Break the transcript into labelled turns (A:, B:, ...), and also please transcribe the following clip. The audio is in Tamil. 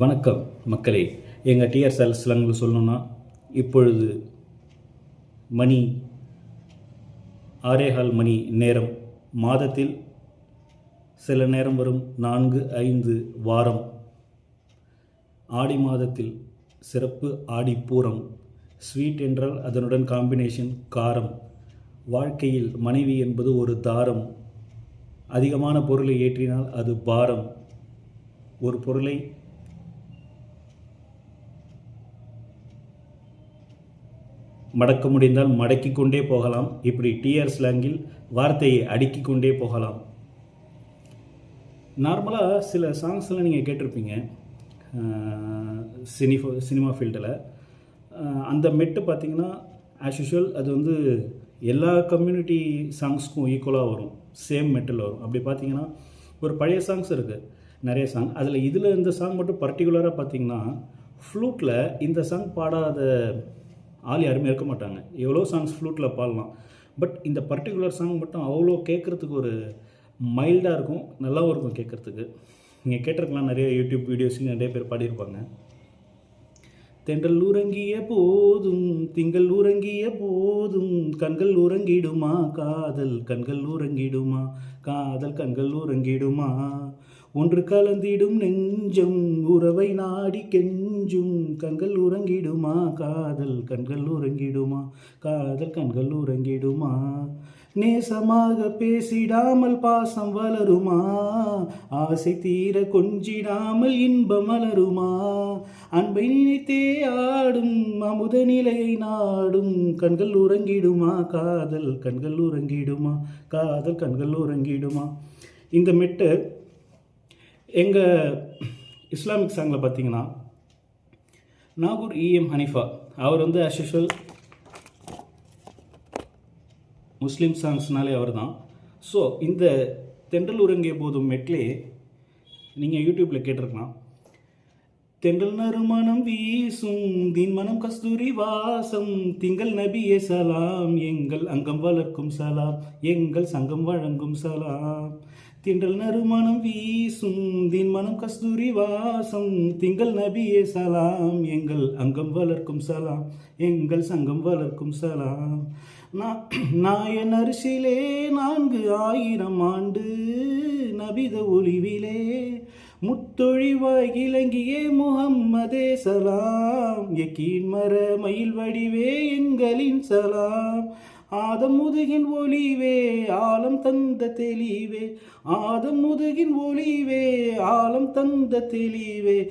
A: வணக்கம் மக்களே. எங்கள் டிஆர்எஸ்எல் ஸ்லாங்கில் சொல்லணும்னா, இப்பொழுது மணி 6:15 மணி நேரம். மாதத்தில் சில நேரம் வரும் 4-5 வாரம். ஆடி மாதத்தில் சிறப்பு ஆடிப்பூரம். ஸ்வீட் என்றால் அதனுடன் காம்பினேஷன் காரம். வாழ்க்கையில் மனைவி என்பது ஒரு தாரம். அதிகமான பொருளை ஏற்றினால் அது பாரம். ஒரு பொருளை மடக்க முடிந்தால் மடக்கி கொண்டே போகலாம். இப்படி டிஆர் ஸ்லாங்கில் வார்த்தையை அடுக்கி கொண்டே போகலாம். நார்மலாக சில சாங்ஸ்லாம் நீங்கள் கேட்டிருப்பீங்க சினிமா ஃபீல்டில். அந்த மெட்டு பார்த்திங்கன்னா ஆஸ் யூஷுவல் அது வந்து எல்லா கம்யூனிட்டி சாங்ஸ்க்கும் ஈக்குவலாக வரும். சேம் மெட்டில் வரும். அப்படி பார்த்திங்கன்னா ஒரு பழைய சாங்ஸ் இருக்குது, நிறைய சாங். இதில் இந்த சாங் மட்டும் பர்டிகுலராக பார்த்திங்கன்னா ஃப்ளூட்டில் இந்த சாங் பாடாத ஆள் யாருமே இருக்க மாட்டாங்க. எவ்வளோ சாங்ஸ் ஃப்ளூட்டில் பாடலாம், பட் இந்த பர்டிகுலர் சாங் மட்டும் அவ்வளோ கேட்குறதுக்கு ஒரு மைல்டாக இருக்கும், நல்லாவும் இருக்கும் கேட்குறதுக்கு. நீங்கள் கேட்டிருக்கலாம், நிறைய யூடியூப் வீடியோஸ்லையும் நிறைய பேர் பாடியிருப்பாங்க. தென்றல் உறங்கிய போதும் திங்கள் உறங்கிய போதும் கண்கள் உறங்கிடுமா காதல் கண்கள் உறங்கிடுமா காதல் கண்கள் உறங்கிடுமா ஒன்று கலந்திடும் நெஞ்சம் உறவை நாடி கெஞ்சும் கண்கள் உறங்கிடுமா காதல் கண்கள் உறங்கிடுமா காதல் கண்கள் உறங்கிடுமா நேசமாக பேசிடாமல் பாசம் வளருமா ஆசை தீர கொஞ்சிடாமல் இன்பம் மலருமா அன்பை நினைத்தே ஆடும் அமுத நிலையை நாடும் கண்கள் உறங்கிடுமா காதல் கண்கள் உறங்கிடுமா காதல் கண்கள் உறங்கிடுமா. இந்த மெட்டு எங்கள் இஸ்லாமிக் சாங்கில் பார்த்தீங்கன்னா நாகூர் இஎம் ஹனீஃபா அவர் வந்து ஆஸ் யூஷுவல் முஸ்லீம் சாங்ஸ்னாலே அவர் தான். ஸோ இந்த தென்றல் உறங்கிய போதும் மெட்லே நீங்கள் யூடியூப்பில் கேட்டிருக்கலாம். தென்றல் நறுமணம் வீசும் தீன்மனம் கஸ்தூரி வாசம் திங்கள் நபியே சலாம் எங்கள் அங்கம் வளர்க்கும் சலாம் எங்கள் சங்கம் வழங்கும் சலாம். தென்றல் நறுமணம் வீசும் தீன்மனம் கஸ்தூரி வாசம் திங்கள் நபியே சலாம் எங்கள் அங்கம் வளர்க்கும் சலாம் எங்கள் சங்கம் வளர்க்கும் சலாம். நாயன் அரிசிலே 4000 ஆண்டு நபித ஒளிவிலே முத்தொழிவாய் இலங்கியே முகம்மதே சலாம் யக்கீன் மர மயில் வடிவே எங்களின் சலாம் ஆதம் முதுகின் ஒளிவே ஆலம் தந்த தெளிவே ஆதம் முதுகின் ஒளிவே ஆலம் தந்த தெளிவே